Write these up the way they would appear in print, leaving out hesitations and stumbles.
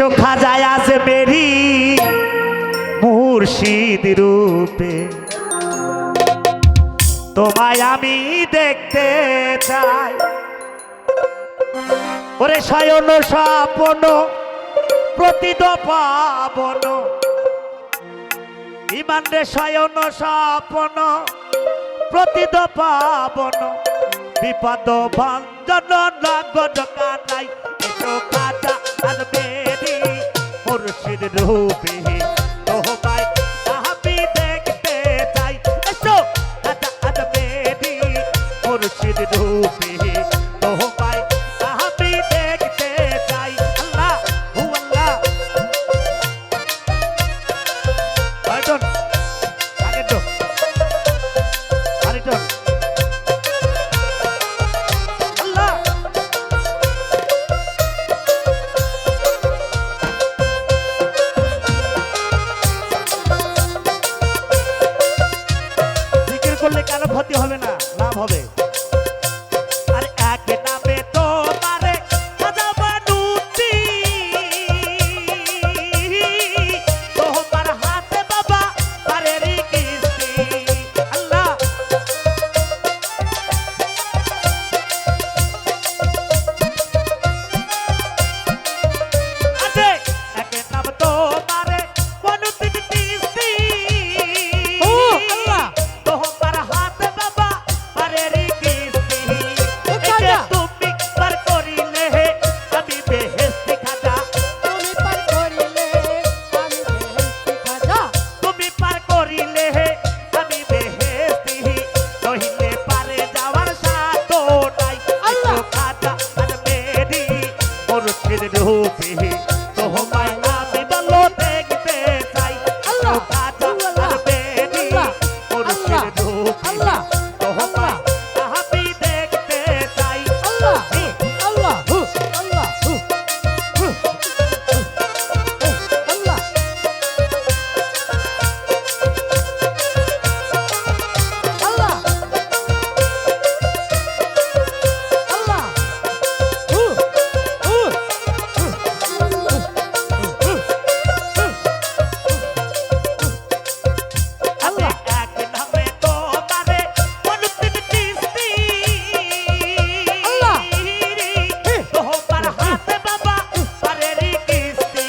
এসো খাজায় আছে মেরি মুর্শিদ রূপে, তোমায় আমি দেখতে চাই। ওরে শয়ন স্বপ্ন প্রতিদ পাবন, ইমান রে শয়ন স্বপ্ন প্রতিদ পাবন, বিপদ ভঞ্জন লাগন কানাই। এসো খাজা আর মেরি মুর্শিদ রূপে, তোমায় আমি দেখতে চাই। এসো খাজা আর মেরি মুর্শিদ রূপে, তোমায় আমি দেখতে চাই। আল্লাহ হু আল্লাহ। আরেকজন আরেকজন আরেকজন আল্লাহ। জিকির করলে কারো ক্ষতি হবে না, লাভ হবে। আর এক নামে তোমারে সাজাবানুতি, তোমার হাতে বাবা পারেরি কিস্তি। আল্লাহ আছে এক নাম তোমারে বনুতির কিস্তি, আল্লাহ তোমার হাতে বাবা পারেরি কিস্তি। খাজা তুমি পার করিলে আমি বেহেশতি খাজা, তুমি পার করিলে আমি বেহেশতি খাজা, তুমি পার করিলে আমি বেহেশতি, নহিলে পারে যাওয়ার সাধ্য নাই। আল্লাহ। এসো খাজা আর মেরি মুর্শিদ রূপে, তোমায় আমি ভালো দেখতে চাই। আল্লাহ। এসো খাজা আর মেরি আল্লাহ। মুর্শিদ রূপে, আল্লাহ। তোমায় আমি দেখতে চাই। আল্লাহ আল্লাহ হু আল্লাহ হু হু আল্লাহ আল্লাহ আল্লাহ হু হু আমি এক নামে তোমারে বনুতির কিস্তি, আল্লাহ। তোমার হাতে বাবা পারেরি কিস্তি।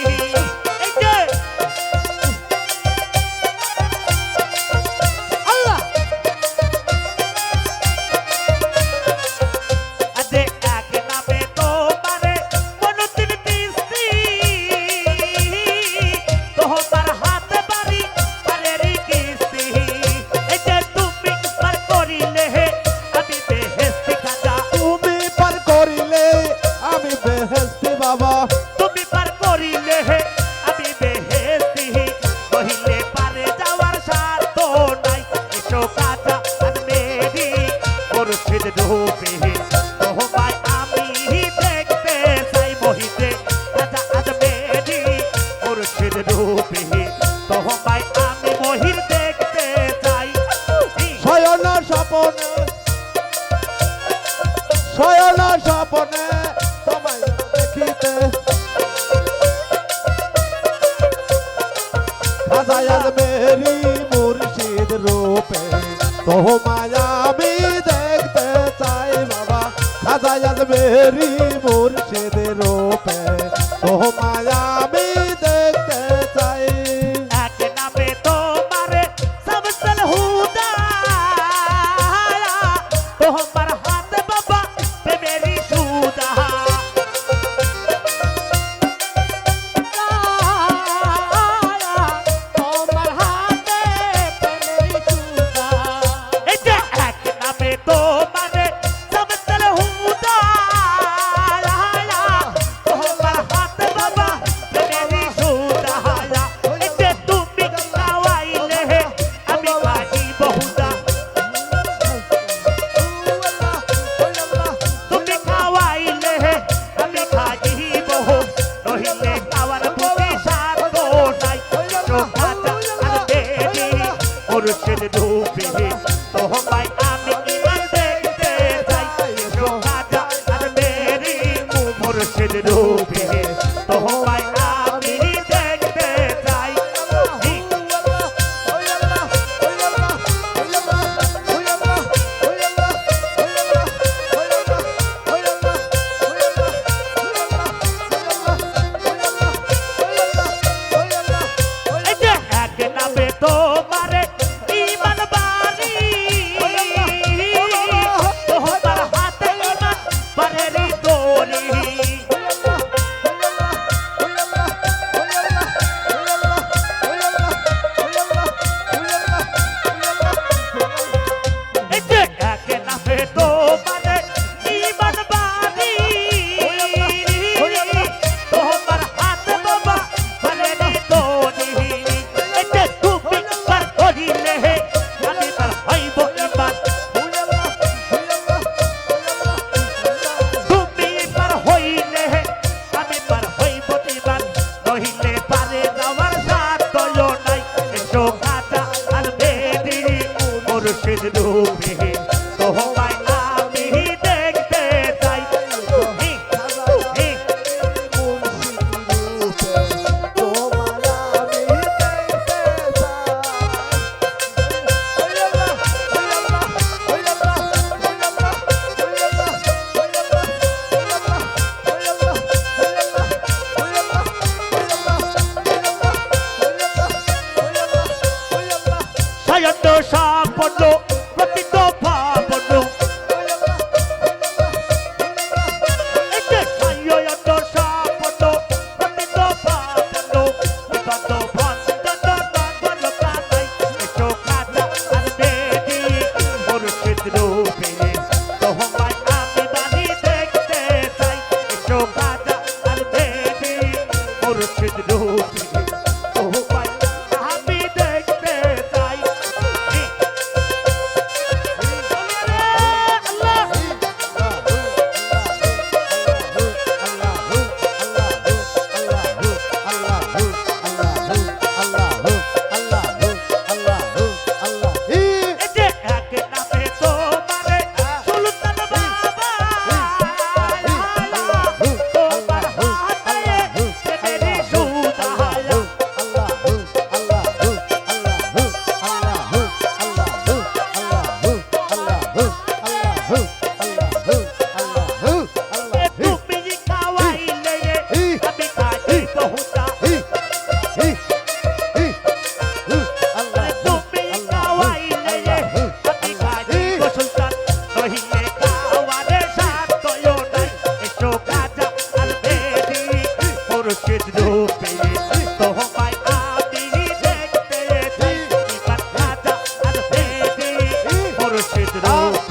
এই যে আল্লাহ আজে এক নামে তোমারে বনুতির কিস্তি, তোমার হাতে বাড়ি পারেরি কিস্তি। এই যে তুমি পার করিলে আমি বেহেশতি খাজা, তুমি পার করিলে আমি বেহেশতি বাবা, তুমি পার করিলে আমি বেহেশতি, কহিলে পারে যাওয়ার সাধ্য নাই। এসো খাজা আর মেরি মুর্শিদ রূপে, তোমায় আমি দেখতে চাই। মহিতে খাজা আর মেরি মুর্শিদ রূপে, তোমায় আমি মহির দেখতে চাই। শয়ন স্বপনে শয়ন স্বপনে তোমায় দেখিতে, খাজায় আজ মেরি মুর্শিদ রূপে, তোমায় আমি দেখতে চাই বাবা। খাজায় আজ মেরি মুর্শিদ রূপে, তোমায় আমি দেখতে চাই। এক নামে তোমারে সবসল হুদা, তোমার হাতে বাবা প্রেমেরি সুদা। তোমার হাতে প্রেমের সুধা, এই যে এক নামে তোমারে সবসল হুদা, তোমার হাতে বাবা প্রেমেরি সুদা। এই যে তুমি খাওয়াইলে আমি খাই বহুদা, তুমি খাওয়াইলে আমি খাই বহু, নহিলে খাওয়ার বুঝি সাধ্য নাই। এসো খাজা আর মেরি মুর্শিদ রূপে, তোমায় আমি ইমান দেখতে চাই। এসো খাজা আর মেরি মুর্শিদ রূপে, তোমায় আমি রূপে তোমায় আমি দেখতে চাই হি, হি। সায়ন্ত সাপন্ন প্রতীক ভাবন এতে সায়ন্ত সাপন্ন প্রতীক ভাবন বিপদ ভঞ্জন নাগর কানাই এসো কাজা আর বেদি মুর্শিদ রূপে তোমায় আমি বাণী দেখতে চাই এসো কাজা আর বেদি মুর্শিদ রূপে তোমায় আমি দেখতে চাই এতে এক নামে তোমারে সুলতান বাবা তোমার হাতে প্রেমের সুধায়া তুমি খাওয়াইলে আমি খাই বহুতা তুমি খাওয়াইলে আমি খাই সুলতান নহিলে খাওয়ারে সাথয় নাই এসো কাজা আল বেদি মুর্শিদ রূপে তোমায় আমি দেখতে চাই ইমান কাজা আল বেদি মুর্শিদ রূপে